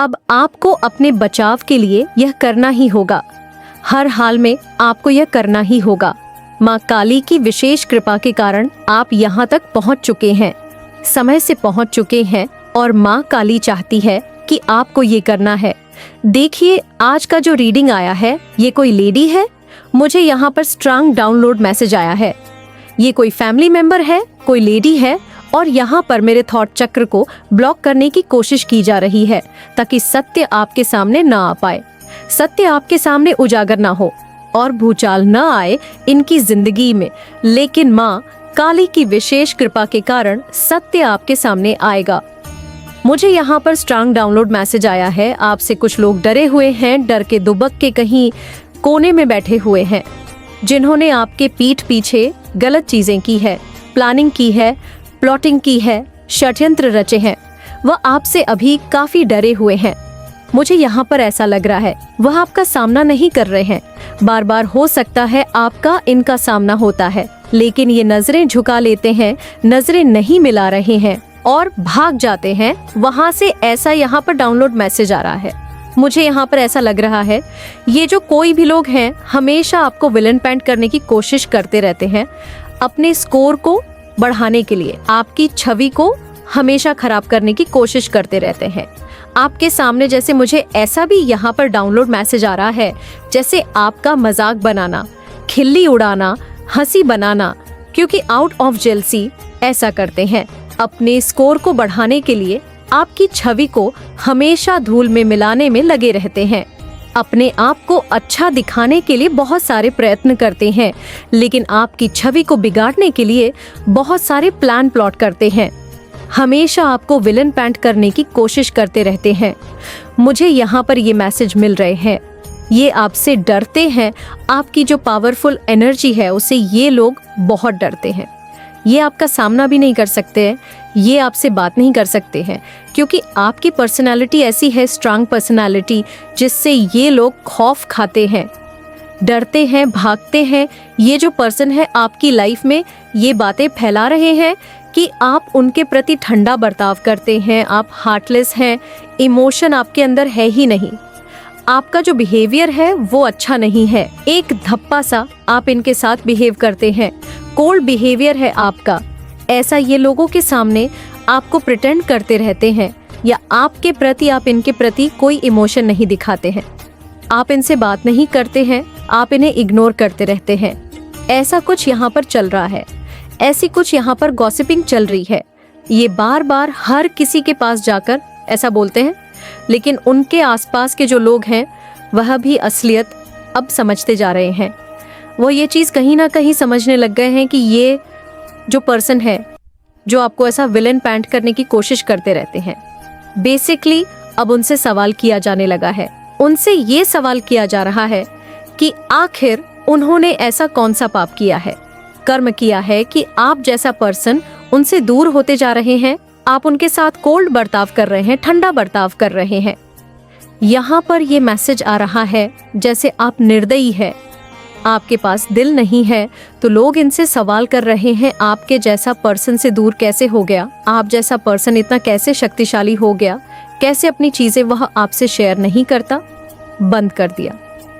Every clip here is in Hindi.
अब आपको अपने बचाव के लिए यह करना ही होगा। हर हाल में आपको यह करना ही होगा। माँ काली की विशेष कृपा के कारण आप यहाँ तक पहुँच चुके हैं, समय से पहुँच चुके हैं और माँ काली चाहती है कि आपको ये करना है। देखिए, आज का जो रीडिंग आया है, ये कोई लेडी है। मुझे यहाँ पर स्ट्रांग डाउनलोड मैसेज आया है। ये कोई फैमिली मेंबर है, कोई लेडी है और यहाँ पर मेरे थॉट चक्र को ब्लॉक करने की कोशिश की जा रही है ताकि सत्य आपके सामने ना आ पाए, सत्य आपके सामने उजागर ना हो और भूचाल न आए इनकी जिंदगी में। लेकिन माँ काली की विशेष कृपा के कारण सत्य आपके सामने आएगा। मुझे यहाँ पर स्ट्रांग डाउनलोड मैसेज आया है। आपसे कुछ लोग डरे हुए हैं, डर के दुबक के कहीं कोने में बैठे हुए हैं, जिन्होंने आपके पीठ पीछे गलत चीजें की है, प्लानिंग की है, प्लॉटिंग की है, षड्यंत्र रचे हैं। वह आपसे अभी काफी डरे हुए हैं। मुझे यहाँ पर ऐसा लग रहा है वह आपका सामना नहीं कर रहे हैं। बार बार हो सकता है आपका इनका सामना होता है, लेकिन ये नजरें झुका लेते हैं, नजरें नहीं मिला रहे हैं और भाग जाते हैं वहां से। ऐसा यहाँ पर डाउनलोड मैसेज आ रहा है। मुझे यहाँ पर ऐसा लग रहा है ये जो कोई भी लोग हैं हमेशा आपको विलन पेंट करने की कोशिश करते रहते हैं, अपने स्कोर को बढ़ाने के लिए आपकी छवि को हमेशा खराब करने की कोशिश करते रहते हैं आपके सामने। जैसे मुझे ऐसा भी यहाँ पर डाउनलोड मैसेज आ रहा है जैसे आपका मजाक बनाना, खिल्ली उड़ाना, हंसी बनाना, क्योंकि आउट ऑफ जेलसी ऐसा करते हैं। अपने स्कोर को बढ़ाने के लिए आपकी छवि को हमेशा धूल में मिलाने में लगे रहते हैं। अपने आप को अच्छा दिखाने के लिए बहुत सारे प्रयत्न करते हैं, लेकिन आपकी छवि को बिगाड़ने के लिए बहुत सारे प्लान प्लॉट करते हैं। हमेशा आपको विलन पेंट करने की कोशिश करते रहते हैं। मुझे यहाँ पर ये मैसेज मिल रहे हैं, ये आपसे डरते हैं। आपकी जो पावरफुल एनर्जी है उससे ये लोग बहुत डरते हैं। ये आपका सामना भी नहीं कर सकते हैं, ये आपसे बात नहीं कर सकते हैं, क्योंकि आपकी पर्सनालिटी ऐसी है, स्ट्रांग पर्सनालिटी, जिससे ये लोग खौफ खाते हैं, डरते हैं, भागते हैं। ये जो पर्सन है आपकी लाइफ में ये बातें फैला रहे हैं कि आप उनके प्रति ठंडा बर्ताव करते हैं, आप हार्टलेस हैं, इमोशन आपके अंदर है ही नहीं, आपका जो बिहेवियर है वो अच्छा नहीं है, एक धप्पा सा आप इनके साथ बिहेव करते हैं, कोल्ड बिहेवियर है आपका। ऐसा ये लोगों के सामने आपको प्रिटेंड करते रहते हैं, या आपके प्रति, आप इनके प्रति कोई इमोशन नहीं दिखाते हैं, आप इनसे बात नहीं करते हैं, आप इन्हें इग्नोर करते रहते हैं। ऐसा कुछ यहाँ पर चल रहा है, ऐसी कुछ यहाँ पर गॉसिपिंग चल रही है। ये बार बार हर किसी के पास जाकर ऐसा बोलते हैं, लेकिन उनके आसपास के जो लोग हैं वह भी असलियत अब समझते जा रहे हैं। वो ये चीज़ कहीं ना कहीं समझने लग गए हैं कि ये जो पर्सन है जो आपको ऐसा विलन पेंट करने की कोशिश करते रहते हैं, बेसिकली अब उनसे सवाल किया जाने लगा है। उनसे ये सवाल किया जा रहा है कि आखिर उन्होंने ऐसा कौन सा पाप किया है, कर्म किया है कि आप जैसा पर्सन उनसे दूर होते जा रहे हैं, आप उनके साथ कोल्ड बर्ताव कर रहे हैं, ठंडा बर्ताव कर रहे हैं। यहाँ पर ये मैसेज आ रहा है जैसे आप निर्दयी है, आपके पास दिल नहीं है। तो लोग इनसे सवाल कर रहे हैं आपके जैसा पर्सन से दूर कैसे हो गया, आप जैसा पर्सन इतना कैसे शक्तिशाली हो गया, कैसे अपनी चीजें वह आपसे शेयर नहीं करता, बंद कर दिया।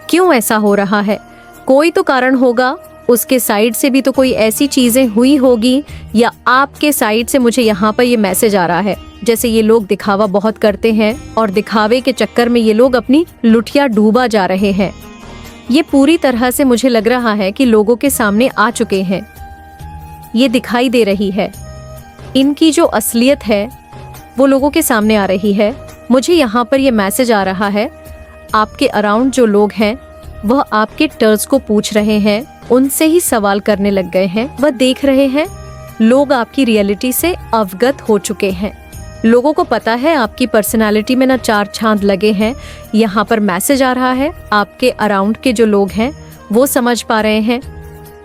क्यों ऐसा हो रहा है? कोई तो कारण होगा, उसके साइड से भी तो कोई ऐसी चीजें हुई होगी, या आपके साइड से। मुझे यहाँ पर ये मैसेज आ रहा है जैसे ये लोग दिखावा बहुत करते हैं और दिखावे के चक्कर में ये लोग अपनी लुटिया डूबा जा रहे हैं। ये पूरी तरह से मुझे लग रहा है कि लोगों के सामने आ चुके हैं, ये दिखाई दे रही है, इनकी जो असलियत है वो लोगों के सामने आ रही है। मुझे यहाँ पर ये मैसेज आ रहा है, आपके अराउंड जो लोग हैं वह आपके टर्स को पूछ रहे हैं, उनसे ही सवाल करने लग गए हैं, वह देख रहे हैं। लोग आपकी रियलिटी से अवगत हो चुके हैं, लोगों को पता है आपकी पर्सनालिटी में ना चार चांद लगे हैं। यहाँ पर मैसेज आ रहा है, आपके अराउंड के जो लोग हैं वो समझ पा रहे हैं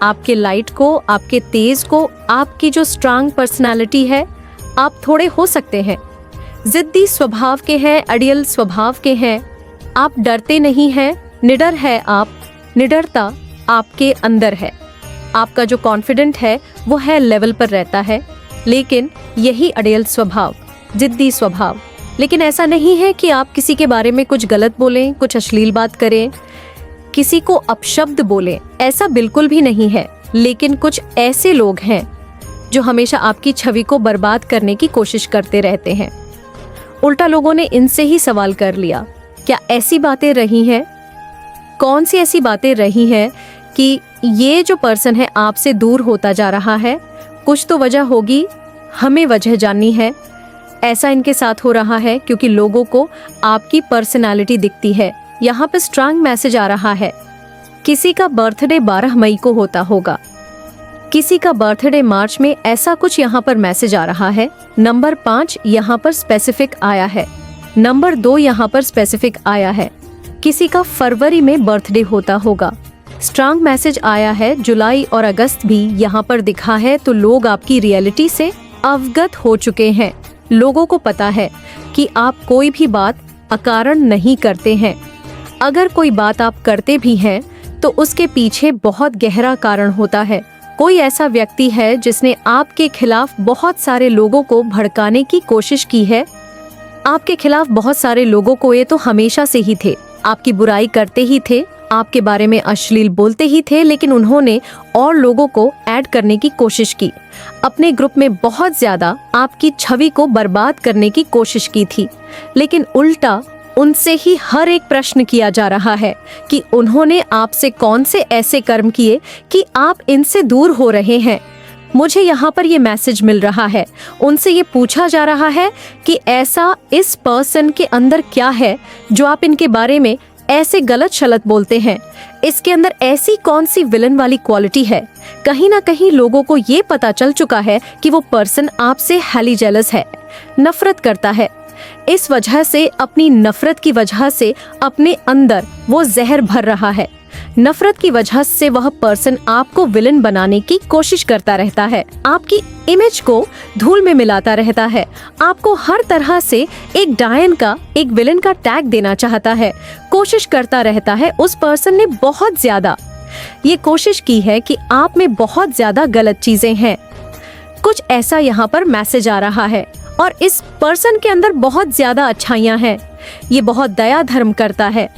आपके लाइट को, आपके तेज को, आपकी जो स्ट्रांग पर्सनालिटी है। आप थोड़े हो सकते हैं जिद्दी स्वभाव के हैं, अड़ियल स्वभाव के हैं, आप डरते नहीं हैं, निडर है आप, निडरता आपके अंदर है, आपका जो कॉन्फिडेंट है वो है लेवल पर रहता है। लेकिन यही अड़ियल स्वभाव, जिद्दी स्वभाव, लेकिन ऐसा नहीं है कि आप किसी के बारे में कुछ गलत बोलें, कुछ अश्लील बात करें, किसी को अपशब्द बोलें, ऐसा बिल्कुल भी नहीं है। लेकिन कुछ ऐसे लोग हैं जो हमेशा आपकी छवि को बर्बाद करने की कोशिश करते रहते हैं। उल्टा लोगों ने इनसे ही सवाल कर लिया, क्या ऐसी बातें रही हैं? कौन सी ऐसी बातें रही हैं कि ये जो पर्सन है आपसे दूर होता जा रहा है? कुछ तो वजह होगी, हमें वजह जाननी है। ऐसा इनके साथ हो रहा है क्योंकि लोगों को आपकी पर्सनालिटी दिखती है। यहाँ पे स्ट्रांग मैसेज आ रहा है, किसी का बर्थडे 12 मई को होता होगा, किसी का बर्थडे मार्च में, ऐसा कुछ यहाँ पर मैसेज आ रहा है। नंबर 5 यहाँ पर स्पेसिफिक आया है, नंबर 2 यहाँ पर स्पेसिफिक आया है। किसी का फरवरी में बर्थडे होता होगा। स्ट्रांग मैसेज आया है, जुलाई और अगस्त भी यहाँ पर दिखा है। तो लोग आपकी रियलिटी से अवगत हो चुके हैं। लोगों को पता है कि आप कोई भी बात अकारण नहीं करते हैं। अगर कोई बात आप करते भी हैं तो उसके पीछे बहुत गहरा कारण होता है। कोई ऐसा व्यक्ति है जिसने आपके खिलाफ बहुत सारे लोगों को भड़काने की कोशिश की है। आपके खिलाफ बहुत सारे लोगों को ये तो हमेशा से ही थे, आपकी बुराई करते ही थे, आपके बारे में अश्लील बोलते ही थे, लेकिन उन्होंने और लोगों को ऐड करने की कोशिश की। अपने ग्रुप में बहुत ज्यादा आपकी छवि को बर्बाद करने की कोशिश की थी। लेकिन उल्टा उनसे ही हर एक प्रश्न किया जा रहा है कि उन्होंने आपसे कौन से ऐसे कर्म किए कि आप इनसे दूर हो रहे हैं। मुझे यहाँ पर ये मैसेज मिल रहा है, उनसे ये पूछा जा रहा है कि ऐसा इस पर्सन के अंदर क्या है जो आप इनके बारे में ऐसे गलत शलत बोलते हैं। इसके अंदर ऐसी कौन सी विलन वाली क्वालिटी है? कहीं ना कहीं लोगों को ये पता चल चुका है कि वो पर्सन आपसे हाईली जेलस है, नफरत करता है। इस वजह से, अपनी नफरत की वजह से अपने अंदर वो जहर भर रहा है। नफरत की वजह से वह पर्सन आपको विलन बनाने की कोशिश करता रहता है, आपकी इमेज को धूल में मिलाता रहता है, आपको हर तरह से एक डायन का, एक विलन का टैग देना चाहता है, कोशिश करता रहता है। उस पर्सन ने बहुत ज्यादा ये कोशिश की है कि आप में बहुत ज्यादा गलत चीजें हैं। कुछ ऐसा यहाँ पर मैसेज आ रहा है और इस पर्सन के अंदर बहुत ज्यादा अच्छाइयाँ हैं। ये बहुत दया धर्म करता है,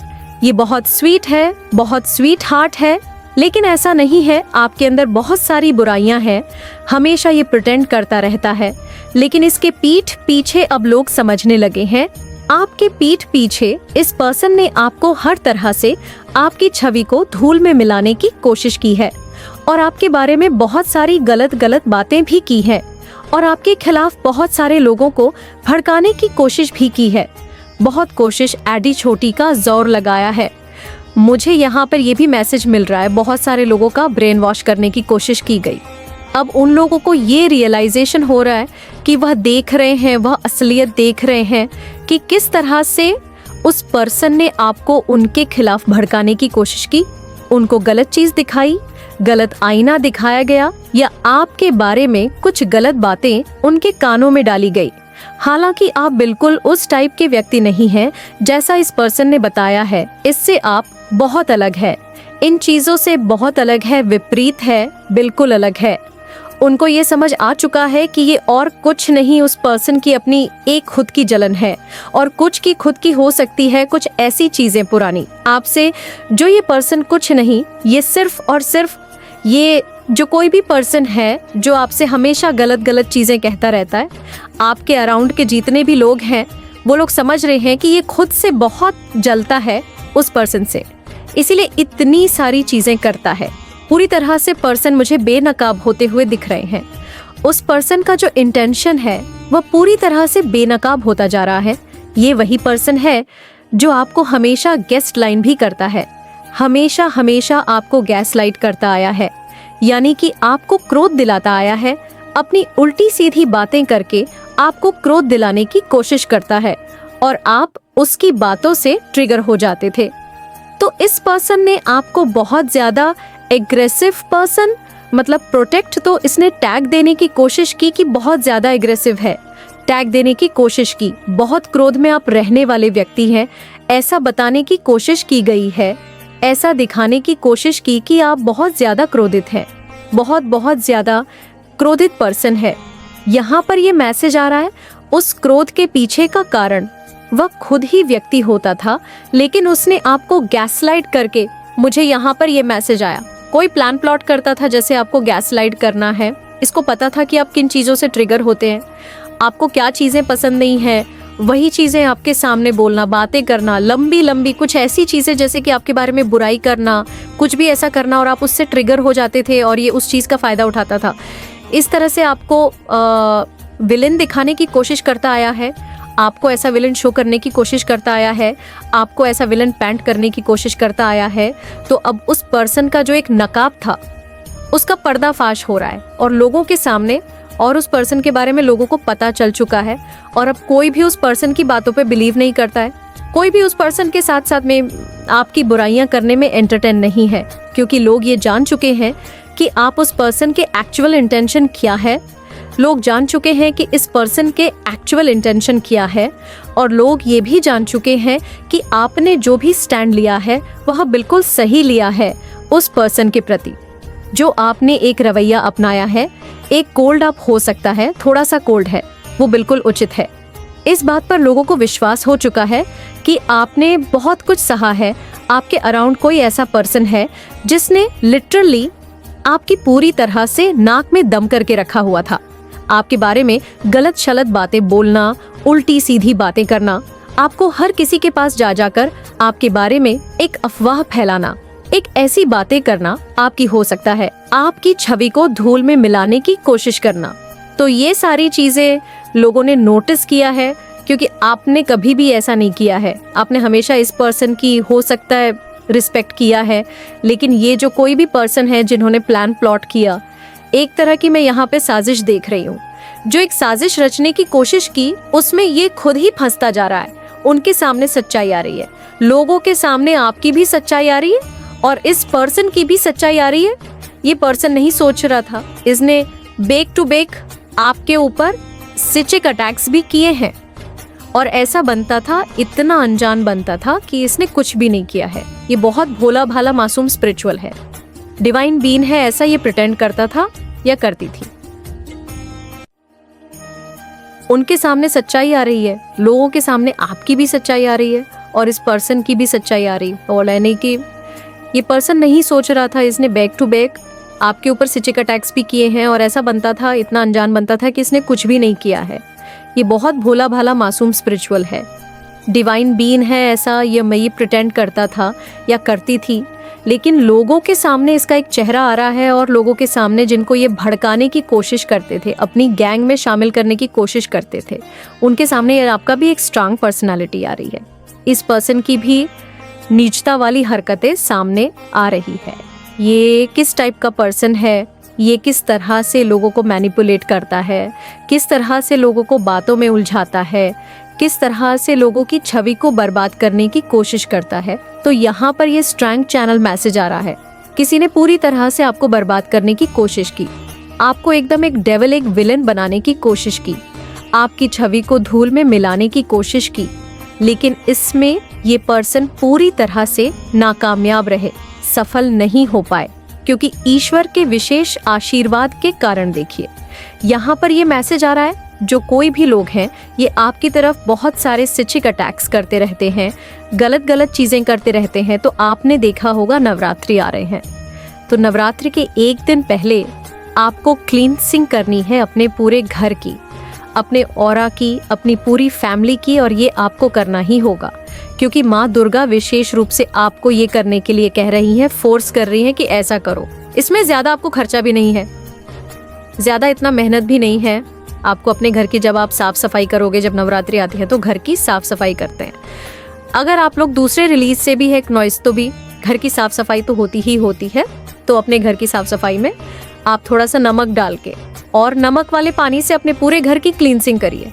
ये बहुत स्वीट है, बहुत स्वीट हार्ट है। लेकिन ऐसा नहीं है, आपके अंदर बहुत सारी बुराइयां हैं। हमेशा ये प्रिटेंड करता रहता है। लेकिन इसके पीठ पीछे अब लोग समझने लगे हैं, आपके पीठ पीछे इस पर्सन ने आपको हर तरह से आपकी छवि को धूल में मिलाने की कोशिश की है और आपके बारे में बहुत सारी गलत गलत बातें भी की है और आपके खिलाफ बहुत सारे लोगों को भड़काने की कोशिश भी की है। बहुत कोशिश एडी छोटी का जोर लगाया है। मुझे यहाँ पर यह भी मैसेज मिल रहा है, बहुत सारे लोगों का ब्रेन वॉश करने की कोशिश की गई। अब उन लोगों को ये रियलाइजेशन हो रहा है कि वह देख रहे हैं, वह असलियत देख रहे हैं कि किस तरह से उस पर्सन ने आपको उनके खिलाफ भड़काने की कोशिश की, उनको गलत चीज दिखाई, गलत आईना दिखाया गया या आपके बारे में कुछ गलत बातें उनके कानों में डाली गई। हालांकि आप बिल्कुल उस टाइप के व्यक्ति नहीं हैं जैसा इस पर्सन ने बताया है। इससे आप बहुत अलग है, इन चीजों से बहुत अलग है, विपरीत है, बिल्कुल अलग है। उनको ये समझ आ चुका है कि ये और कुछ नहीं, उस पर्सन की अपनी एक खुद की जलन है और कुछ की खुद की हो सकती है कुछ ऐसी चीजें पुरानी आपसे, जो ये पर्सन कुछ नहीं, ये सिर्फ और सिर्फ ये जो कोई भी पर्सन है जो आपसे हमेशा गलत गलत चीजें कहता रहता है, आपके अराउंड के जितने भी लोग हैं वो लोग समझ रहे हैं कि ये खुद से बहुत जलता है उस पर्सन से, इसीलिए इतनी सारी चीजें करता है। पूरी तरह से पर्सन मुझे बेनकाब होते हुए दिख रहे हैं। उस पर्सन का जो इंटेंशन है वह पूरी तरह से बेनकाब होता जा रहा है। ये वही पर्सन है जो आपको हमेशा गेस्ट लाइन भी करता है, हमेशा हमेशा आपको गैस लाइट करता आया है, यानी कि आपको क्रोध दिलाता आया है। अपनी उल्टी सीधी बातें करके आपको क्रोध दिलाने की कोशिश करता है और आप उसकी बातों से ट्रिगर हो जाते थे। तो इस पर्सन ने आपको बहुत ज्यादा एग्रेसिव पर्सन, मतलब प्रोटेक्ट, तो इसने टैग देने की कोशिश की कि बहुत ज्यादा एग्रेसिव है, टैग देने की कोशिश की, बहुत क्रोध में आप रहने वाले व्यक्ति हैं, ऐसा बताने की कोशिश की गई है, ऐसा दिखाने की कोशिश की कि आप बहुत ज्यादा क्रोधित हैं, बहुत बहुत ज्यादा क्रोधित पर्सन है। यहाँ पर ये मैसेज आ रहा है उस क्रोध के पीछे का कारण वह खुद ही व्यक्ति होता था, लेकिन उसने आपको गैसलाइट करके, मुझे यहाँ पर ये मैसेज आया, कोई प्लान प्लॉट करता था जैसे आपको गैसलाइट करना है। इसको पता था कि आप किन चीज़ों से ट्रिगर होते हैं, आपको क्या चीज़ें पसंद नहीं है, वही चीज़ें आपके सामने बोलना, बातें करना, लंबी लंबी कुछ ऐसी चीज़ें जैसे कि आपके बारे में बुराई करना, कुछ भी ऐसा करना, और आप उससे ट्रिगर हो जाते थे और ये उस चीज़ का फ़ायदा उठाता था। इस तरह से आपको विलेन दिखाने की कोशिश करता आया है, आपको ऐसा विलन शो करने की कोशिश करता आया है, आपको ऐसा विलन पैंट करने की कोशिश करता आया है। तो अब उस पर्सन का जो एक नकाब था उसका पर्दाफाश हो रहा है और लोगों के सामने, और उस पर्सन के बारे में लोगों को पता चल चुका है, और अब कोई भी उस पर्सन की बातों पे बिलीव नहीं करता है, कोई भी उस पर्सन के साथ साथ में आपकी बुराइयां करने में एंटरटेन नहीं है, क्योंकि लोग ये जान चुके हैं कि आप उस पर्सन के एक्चुअल इंटेंशन क्या है। लोग जान चुके हैं कि इस पर्सन के एक्चुअल इंटेंशन क्या है, और लोग ये भी जान चुके हैं कि आपने जो भी स्टैंड लिया है वह बिल्कुल सही लिया है उस पर्सन के प्रति। जो आपने एक रवैया अपनाया है, एक कोल्ड अप हो सकता है, थोड़ा सा कोल्ड है, वो बिल्कुल उचित है। इस बात पर लोगों को विश्वास हो चुका है कि आपने बहुत कुछ सहा है, आपके अराउंड कोई ऐसा पर्सन है जिसने लिटरली आपकी पूरी तरह से नाक में दम करके रखा हुआ था। आपके बारे में गलत शलत बातें बोलना, उल्टी सीधी बातें करना, आपको हर किसी के पास जा जाकर आपके बारे में एक अफवाह फैलाना, एक ऐसी बातें करना आपकी, हो सकता है आपकी छवि को धूल में मिलाने की कोशिश करना। तो ये सारी चीजें लोगों ने नोटिस किया है, क्योंकि आपने कभी भी ऐसा नहीं किया है। आपने हमेशा इस पर्सन की, हो सकता है, रिस्पेक्ट किया है, लेकिन ये जो कोई भी पर्सन है जिन्होंने प्लान प्लॉट किया, एक तरह की मैं यहाँ पे साजिश देख रही हूँ। जो एक साजिश रचने की कोशिश की, उसमें ये खुद ही फंसता जा रहा है। उनके सामने सच्चाई आ रही है, लोगों के सामने आपकी भी सच्चाई आ रही है, और इस पर्सन की भी सच्चाई आ रही है। ये पर्सन नहीं सोच रहा था, इसने बेक टू बेक आपके ऊपर सिचिक अटैक्स भी किए हैं, और ऐसा बनता था, इतना अनजान बनता था कि इसने कुछ भी नहीं किया है। ये बहुत भोला भाला मासूम स्पिरिचुअल है, डिवाइन बीन है, ऐसा ये प्रिटेंड करता था या करती थी। उनके सामने सच्चाई आ रही है, लोगों के सामने आपकी भी सच्चाई आ रही है, और इस पर्सन की भी सच्चाई आ रही है। और यानी कि ये पर्सन नहीं सोच रहा था, इसने बैक टू बैक आपके ऊपर सिचिक अटैक्स भी किए हैं, और ऐसा बनता था, इतना अनजान बनता था कि इसने कुछ भी नहीं किया है। ये बहुत भोला भाला मासूम स्पिरिचुअल है, डिवाइन बीन है, ऐसा ये प्रिटेंड करता था या करती थी। लेकिन लोगों के सामने इसका एक चेहरा आ रहा है, और लोगों के सामने जिनको ये भड़काने की कोशिश करते थे, अपनी गैंग में शामिल करने की कोशिश करते थे, उनके सामने आपका भी एक स्ट्रांग पर्सनालिटी आ रही है। इस पर्सन की भी नीचता वाली हरकतें सामने आ रही है। ये किस टाइप का पर्सन है, ये किस तरह से लोगों को मैनिपुलेट करता है, किस तरह से लोगों को बातों में उलझाता है, किस तरह से लोगों की छवि को बर्बाद करने की कोशिश करता है। तो यहाँ पर ये स्ट्रैंग चैनल मैसेज आ रहा है, किसी ने पूरी तरह से आपको बर्बाद करने की कोशिश की, आपको एकदम एक डेविल, एक विलेन बनाने की कोशिश की, आपकी छवि को धूल में मिलाने की कोशिश की। लेकिन इसमें ये पर्सन पूरी तरह से नाकामयाब रहे, सफल नहीं हो पाए, क्योंकि ईश्वर के विशेष आशीर्वाद के कारण। देखिए यहाँ पर ये मैसेज आ रहा है, जो कोई भी लोग हैं ये आपकी तरफ बहुत सारे सिचिक अटैक्स करते रहते हैं, गलत गलत चीज़ें करते रहते हैं। तो आपने देखा होगा नवरात्रि आ रहे हैं, तो नवरात्रि के एक दिन पहले आपको क्लींसिंग करनी है अपने पूरे घर की, अपने ऑरा की, अपनी पूरी फैमिली की, और ये आपको करना ही होगा, क्योंकि माँ दुर्गा विशेष रूप से आपको ये करने के लिए कह रही हैं, फोर्स कर रही हैं कि ऐसा करो। इसमें ज़्यादा आपको खर्चा भी नहीं है, ज़्यादा इतना मेहनत भी नहीं है आपको अपने घर की। जब आप साफ़ सफाई करोगे, जब नवरात्रि आती है तो घर की साफ़ सफाई करते हैं। अगर आप लोग दूसरे रिलीज से भी है, एक नॉइस, तो भी घर की साफ़ सफाई तो होती ही होती है। तो अपने घर की साफ़ सफाई में आप थोड़ा सा नमक डाल के और नमक वाले पानी से अपने पूरे घर की क्लींसिंग करिए,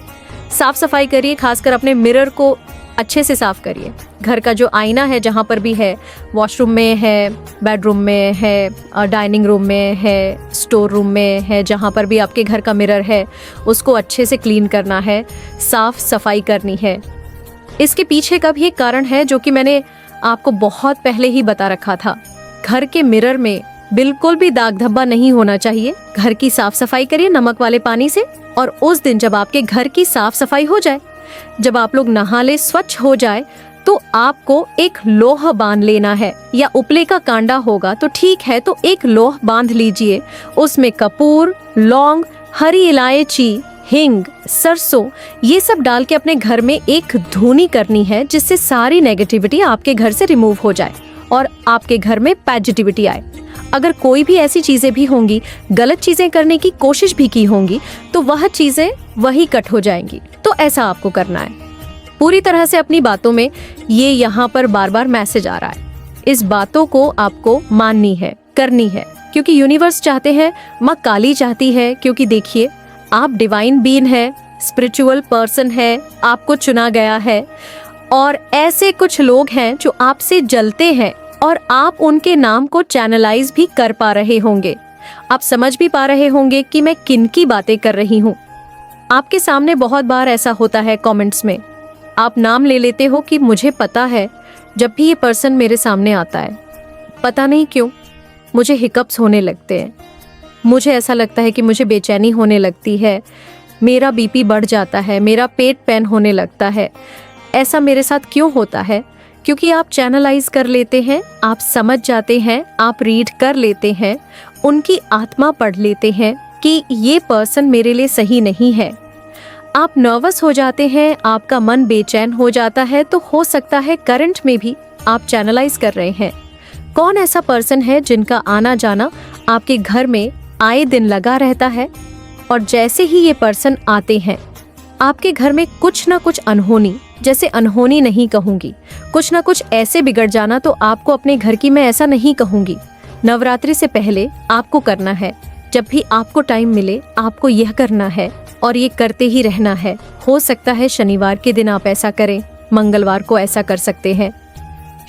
साफ़ सफाई करिए। खासकर अपने मिरर को अच्छे से साफ़ करिए। घर का जो आईना है, जहाँ पर भी है, वॉशरूम में है, बेडरूम में है, डाइनिंग रूम में है, स्टोर रूम में है, जहाँ पर भी आपके घर का मिरर है, उसको अच्छे से क्लीन करना है, साफ़ सफाई करनी है। इसके पीछे का भी एक कारण है जो कि मैंने आपको बहुत पहले ही बता रखा था। घर के मिरर में बिल्कुल भी दाग धब्बा नहीं होना चाहिए। घर की साफ सफाई करिए नमक वाले पानी से, और उस दिन जब आपके घर की साफ सफाई हो जाए, जब आप लोग नहा ले, स्वच्छ हो जाए, तो आपको एक लोह बांध लेना है, या उपले का कांडा होगा तो ठीक है, तो एक लोह बांध लीजिए। उसमें कपूर, लौंग, हरी इलायची, हिंग, सरसों, ये सब डाल के अपने घर में एक धुनी करनी है, जिससे सारी नेगेटिविटी आपके घर से रिमूव हो जाए और आपके घर में पॉजिटिविटी आए। अगर कोई भी ऐसी चीजें भी होंगी, गलत चीजें करने की कोशिश भी की होंगी, तो वह चीजें वही कट हो जाएंगी। तो ऐसा आपको करना है। पूरी तरह से अपनी बातों में ये यहाँ पर बार बार मैसेज आ रहा है, इस बातों को आपको माननी है, करनी है, क्योंकि यूनिवर्स चाहते हैं, माँ काली चाहती है, क्योंकि देखिए आप डिवाइन बीइंग है, स्पिरिचुअल पर्सन है, आपको चुना गया है, और ऐसे कुछ लोग हैं जो आपसे जलते हैं, और आप उनके नाम को चैनलाइज भी कर पा रहे होंगे। आप समझ भी पा रहे होंगे कि मैं किन की बातें कर रही हूँ। आपके सामने बहुत बार ऐसा होता है, कमेंट्स में आप नाम ले लेते हो कि मुझे पता है, जब भी ये पर्सन मेरे सामने आता है, पता नहीं क्यों मुझे हिकअप्स होने लगते हैं, मुझे ऐसा लगता है कि मुझे बेचैनी होने लगती है, मेरा बीपी बढ़ जाता है, मेरा पेट पैन होने लगता है। ऐसा मेरे साथ क्यों होता है? क्योंकि आप चैनलाइज कर लेते हैं, आप समझ जाते हैं, आप रीड कर लेते हैं, उनकी आत्मा पढ़ लेते हैं कि ये पर्सन मेरे लिए सही नहीं है। आप नर्वस हो जाते हैं, आपका मन बेचैन हो जाता है, तो हो सकता है करंट में भी आप चैनलाइज कर रहे हैं। कौन ऐसा पर्सन है जिनका आना जाना आपके घर में आए दिन लगा रहता है, और जैसे ही ये पर्सन आते हैं आपके घर में कुछ ना कुछ अनहोनी, जैसे अनहोनी नहीं कहूंगी, कुछ ना कुछ ऐसे बिगड़ जाना तो आपको अपने घर की मैं ऐसा नहीं कहूंगी। नवरात्रि से पहले आपको करना है, जब भी आपको टाइम मिले आपको यह करना है, और ये करते ही रहना है। हो सकता है शनिवार के दिन आप ऐसा करें, मंगलवार को ऐसा कर सकते हैं,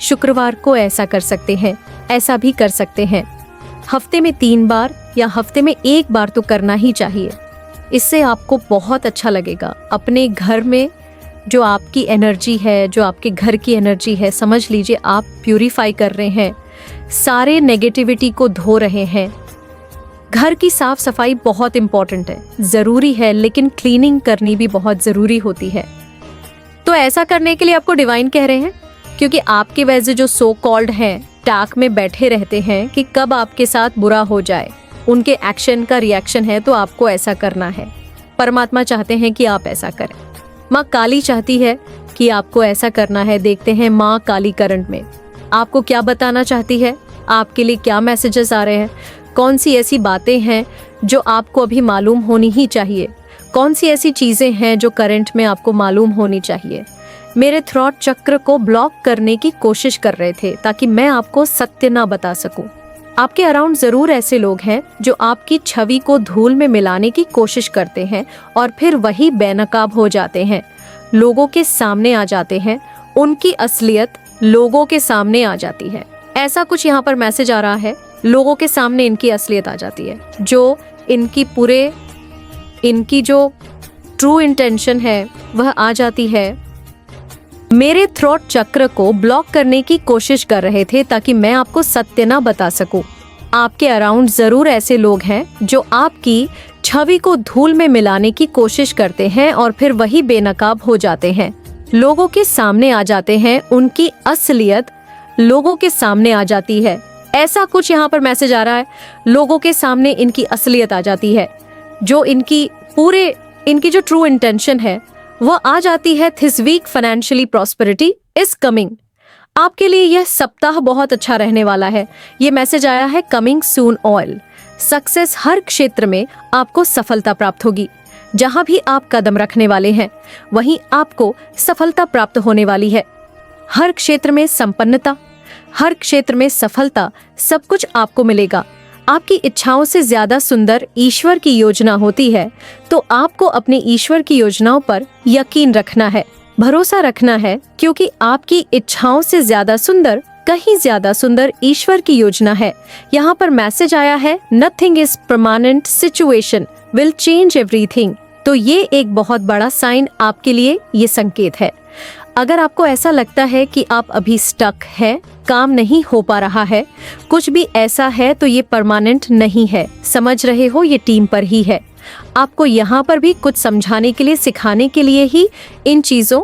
शुक्रवार को ऐसा कर सकते हैं, ऐसा भी कर सकते हैं। हफ्ते में 3 बार या हफ्ते में 1 बार तो करना ही चाहिए। इससे आपको बहुत अच्छा लगेगा। अपने घर में जो आपकी एनर्जी है, जो आपके घर की एनर्जी है, समझ लीजिए आप प्यूरिफाई कर रहे हैं, सारे नेगेटिविटी को धो रहे हैं। घर की साफ सफाई बहुत इंपॉर्टेंट है, ज़रूरी है, लेकिन क्लीनिंग करनी भी बहुत ज़रूरी होती है। तो ऐसा करने के लिए आपको डिवाइन कह रहे हैं, क्योंकि आपके वैसे जो सो कॉल्ड हैं, टाक में बैठे रहते हैं कि कब आपके साथ बुरा हो जाए, उनके एक्शन का रिएक्शन है, तो आपको ऐसा करना है। परमात्मा चाहते हैं कि आप ऐसा करें। माँ काली चाहती है कि आपको ऐसा करना है। देखते हैं माँ काली करंट में आपको क्या बताना चाहती है, आपके लिए क्या मैसेजेस आ रहे हैं, कौन सी ऐसी बातें हैं जो आपको अभी मालूम होनी ही चाहिए, कौन सी ऐसी चीज़ें हैं जो करंट में आपको मालूम होनी चाहिए। मेरे थ्रॉट चक्र को ब्लॉक करने की कोशिश कर रहे थे ताकि मैं आपको सत्य ना बता सकूं। आपके अराउंड ज़रूर ऐसे लोग हैं जो आपकी छवि को धूल में मिलाने की कोशिश करते हैं और फिर वही बेनकाब हो जाते हैं, लोगों के सामने आ जाते हैं, उनकी असलियत लोगों के सामने आ जाती है। ऐसा कुछ यहाँ पर मैसेज आ रहा है, लोगों के सामने इनकी असलियत आ जाती है, जो इनकी जो ट्रू इंटेंशन है वह आ जाती है। मेरे थ्रॉट चक्र को ब्लॉक करने की कोशिश कर रहे थे ताकि मैं आपको सत्य ना बता सकूं। आपके अराउंड जरूर ऐसे लोग हैं जो आपकी छवि को धूल में मिलाने की कोशिश करते हैं और फिर वही बेनकाब हो जाते हैं, लोगों के सामने आ जाते हैं, उनकी असलियत लोगों के सामने आ जाती है। ऐसा कुछ यहाँ पर मैसेज आ रहा है, लोगों के सामने इनकी असलियत आ जाती है, जो इनकी जो ट्रू इंटेंशन है वह आ जाती है। This week financially prosperity is coming. आपके लिए यह सप्ताह बहुत अच्छा रहने वाला है। ये मैसेज आया है कमिंग सून ऑल। सक्सेस, हर क्षेत्र में आपको सफलता प्राप्त होगी। जहां भी आप कदम रखने वाले हैं वहीं आपको सफलता प्राप्त होने वाली है। हर क्षेत्र में संपन्नता, हर क्षेत्र में सफलता, सब कुछ आपको मिलेगा। आपकी इच्छाओं से ज्यादा सुंदर ईश्वर की योजना होती है, तो आपको अपने ईश्वर की योजनाओं पर यकीन रखना है, भरोसा रखना है, क्योंकि आपकी इच्छाओं से ज्यादा सुंदर, कहीं ज्यादा सुंदर ईश्वर की योजना है। यहाँ पर मैसेज आया है, nothing is permanent, situation will change everything. तो ये एक बहुत बड़ा साइन आपके लिए ये संकेत है। अगर आपको ऐसा लगता है कि आप अभी स्टक है, काम नहीं हो पा रहा है, कुछ भी ऐसा है, तो ये परमानेंट नहीं है। समझ रहे हो, ये टीम पर ही है। आपको यहाँ पर भी कुछ समझाने के लिए, सिखाने के लिए ही इन चीज़ों,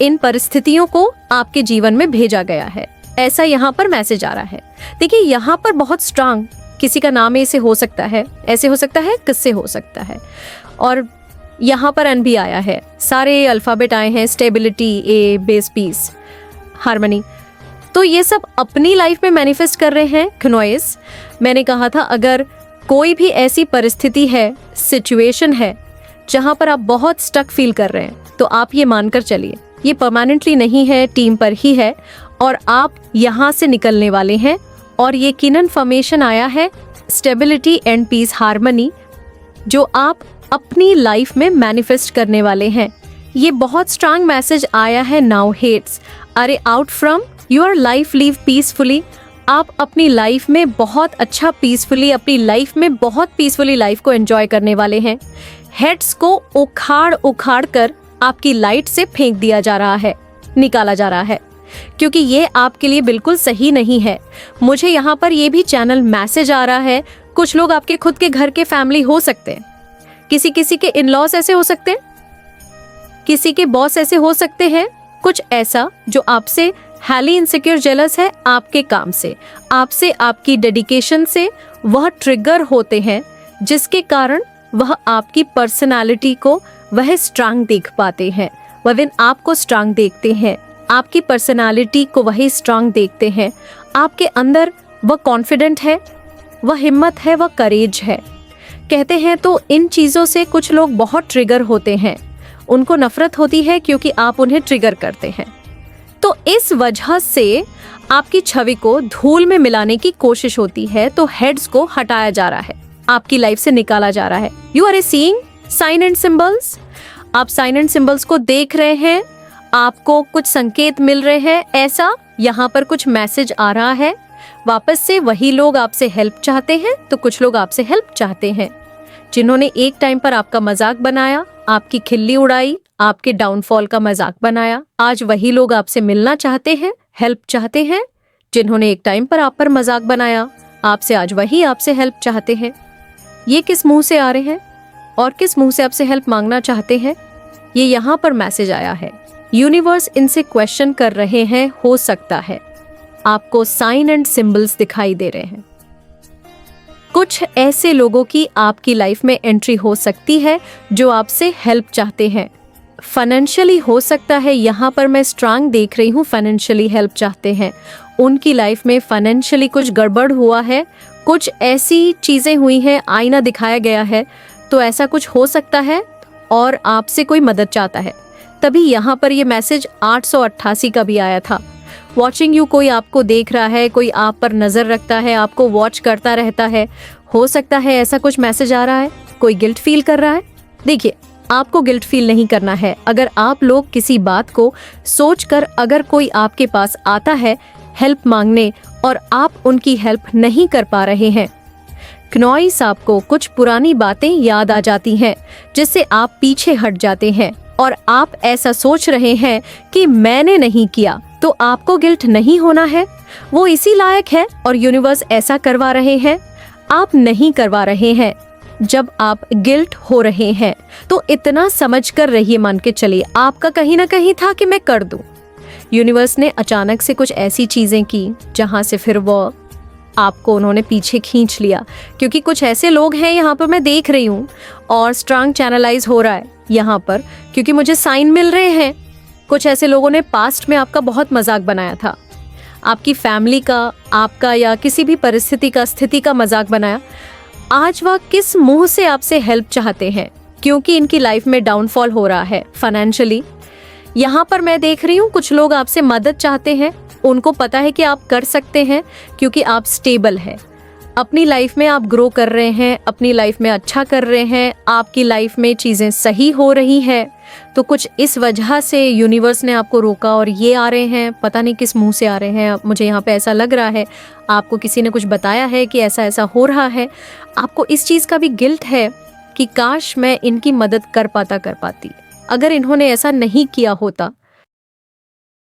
इन परिस्थितियों को आपके जीवन में भेजा गया है। ऐसा यहाँ पर मैसेज आ रहा है। देखिए, यहाँ पर बहुत स्ट्रांग, किसी का नाम ऐसे हो सकता है, ऐसे हो सकता है, किससे हो सकता है, और यहाँ पर एन भी आया है, सारे अल्फ़ाबेट आए हैं, स्टेबिलिटी, ए, बेस, पीस, हार्मनी। तो ये सब अपनी लाइफ में मैनिफेस्ट कर रहे हैं क्नोइस। मैंने कहा था, अगर कोई भी ऐसी परिस्थिति है, सिचुएशन है, जहाँ पर आप बहुत स्टक फील कर रहे हैं, तो आप ये मानकर चलिए, ये परमानेंटली नहीं है, टीम पर ही है, और आप यहाँ से निकलने वाले हैं। और ये यकीनन फॉर्मेशन आया है, स्टेबिलिटी एंड पीस, हार्मनी, जो आप अपनी लाइफ में मैनिफेस्ट करने वाले हैं। ये बहुत स्ट्रांग मैसेज आया है। नाउ हेट्स, अरे out from your life, live peacefully. आप अपनी लाइफ में बहुत अच्छा पीसफुली, अपनी लाइफ में बहुत पीसफुली लाइफ को एंजॉय करने वाले हैं। हेड्स को उखाड़ उखाड़ कर आपकी लाइट से फेंक दिया जा रहा है, निकाला जा रहा है, क्योंकि ये आपके लिए बिल्कुल सही नहीं है। मुझे यहाँ पर ये भी चैनल मैसेज आ रहा है, कुछ लोग आपके खुद के घर के फैमिली हो सकते हैं, किसी किसी के इन-लॉज ऐसे हो सकते हैं, किसी के बॉस ऐसे हो सकते हैं, कुछ ऐसा जो आपसे हाईली इनसिक्योर, जेलस है आपके काम से, आपसे, आपकी डेडिकेशन से। वह ट्रिगर होते हैं, जिसके कारण वह आपकी पर्सनालिटी को वह स्ट्रांग देख पाते हैं। वह आपको स्ट्रांग देखते हैं, आपकी पर्सनालिटी को वही स्ट्रांग देखते हैं। आपके अंदर वह कॉन्फिडेंट है, वह हिम्मत है, वह करेज है। कहते हैं तो इन चीज़ों से कुछ लोग बहुत ट्रिगर होते हैं, उनको नफरत होती है क्योंकि आप उन्हें ट्रिगर करते हैं। तो इस वजह से आपकी छवि को धूल में मिलाने की कोशिश होती है, तो हेड्स को हटाया जा रहा है, आपकी लाइफ से निकाला जा रहा है। You are seeing sign and symbols. आप साइन एंड सिंबल्स को देख रहे हैं, आपको कुछ संकेत मिल रहे हैं, ऐसा यहाँ पर कुछ मैसेज आ रहा है। वापस से वही लोग आपसे हेल्प चाहते हैं, तो कुछ लोग आपसे हेल्प चाहते हैं, जिन्होंने एक टाइम पर आपका मजाक बनाया, आपकी खिल्ली उड़ाई, आपके डाउनफॉल का मजाक बनाया। आज वही लोग आपसे मिलना चाहते हैं, हेल्प चाहते हैं, जिन्होंने एक टाइम पर आप पर मजाक बनाया, आपसे आज वही आपसे हेल्प चाहते हैं। ये किस मुंह से आ रहे हैं और किस मुंह से आपसे हेल्प मांगना चाहते हैं, ये यहाँ पर मैसेज आया है। यूनिवर्स इनसे क्वेश्चन कर रहे हैं, हो सकता है आपको साइन एंड सिंबल्स दिखाई दे रहे हैं। कुछ ऐसे लोगों की आपकी लाइफ में एंट्री हो सकती है जो आपसे हेल्प चाहते हैं। फाइनेंशियली हो सकता है, यहाँ पर मैं स्ट्रांग देख रही हूँ, फाइनेंशियली हेल्प चाहते हैं। उनकी लाइफ में फाइनेंशियली कुछ गड़बड़ हुआ है, कुछ ऐसी चीज़ें हुई हैं, आईना दिखाया गया है, तो ऐसा कुछ हो सकता है और आपसे कोई मदद चाहता है। तभी यहाँ पर ये मैसेज 888 का भी आया था। वॉचिंग यू, कोई आपको देख रहा है, कोई आप पर नज़र रखता है, आपको वॉच करता रहता है। हो सकता है ऐसा कुछ मैसेज आ रहा है, कोई गिल्ट फील कर रहा है। देखिए, आपको गिल्ट फील नहीं करना है। अगर आप लोग किसी बात को सोचकर, अगर कोई आपके पास आता है हेल्प मांगने और आप उनकी हेल्प नहीं कर पा रहे हैं, क्नोइस आपको कुछ पुरानी बातें याद आ जाती हैं, जिससे आप पीछे हट जाते हैं और आप ऐसा सोच रहे हैं कि मैंने नहीं किया, तो आपको गिल्ट नहीं होना है। वो इसी लायक है और यूनिवर्स ऐसा करवा रहे हैं, आप नहीं करवा रहे हैं। जब आप गिल्ट हो रहे हैं तो इतना समझ कर रहिए, मान के चलिए आपका कहीं ना कहीं था कि मैं कर दूं। यूनिवर्स ने अचानक से कुछ ऐसी चीजें की जहां से फिर वो आपको उन्होंने पीछे खींच लिया, क्योंकि कुछ ऐसे लोग हैं यहाँ पर मैं देख रही हूँ और स्ट्रांग चैनलाइज हो रहा है यहाँ पर, क्योंकि मुझे साइन मिल रहे हैं। कुछ ऐसे लोगों ने पास्ट में आपका बहुत मजाक बनाया था, आपकी फैमिली का, आपका या किसी भी परिस्थिति का, स्थिति का मजाक बनाया। आज वह किस मुंह से आपसे हेल्प चाहते हैं, क्योंकि इनकी लाइफ में डाउनफॉल हो रहा है फाइनेंशियली। यहाँ पर मैं देख रही हूँ कुछ लोग आपसे मदद चाहते हैं, उनको पता है कि आप कर सकते हैं, क्योंकि आप स्टेबल है, अपनी लाइफ में आप ग्रो कर रहे हैं, अपनी लाइफ में अच्छा कर रहे हैं, आपकी लाइफ में चीज़ें सही हो रही हैं। तो कुछ इस वजह से यूनिवर्स ने आपको रोका और ये आ रहे हैं, पता नहीं किस मुंह से आ रहे हैं। मुझे यहाँ पे ऐसा लग रहा है आपको किसी ने कुछ बताया है कि ऐसा ऐसा हो रहा है। आपको इस चीज़ का भी गिल्ट है कि काश मैं इनकी मदद कर पाती। अगर इन्होंने ऐसा नहीं किया होता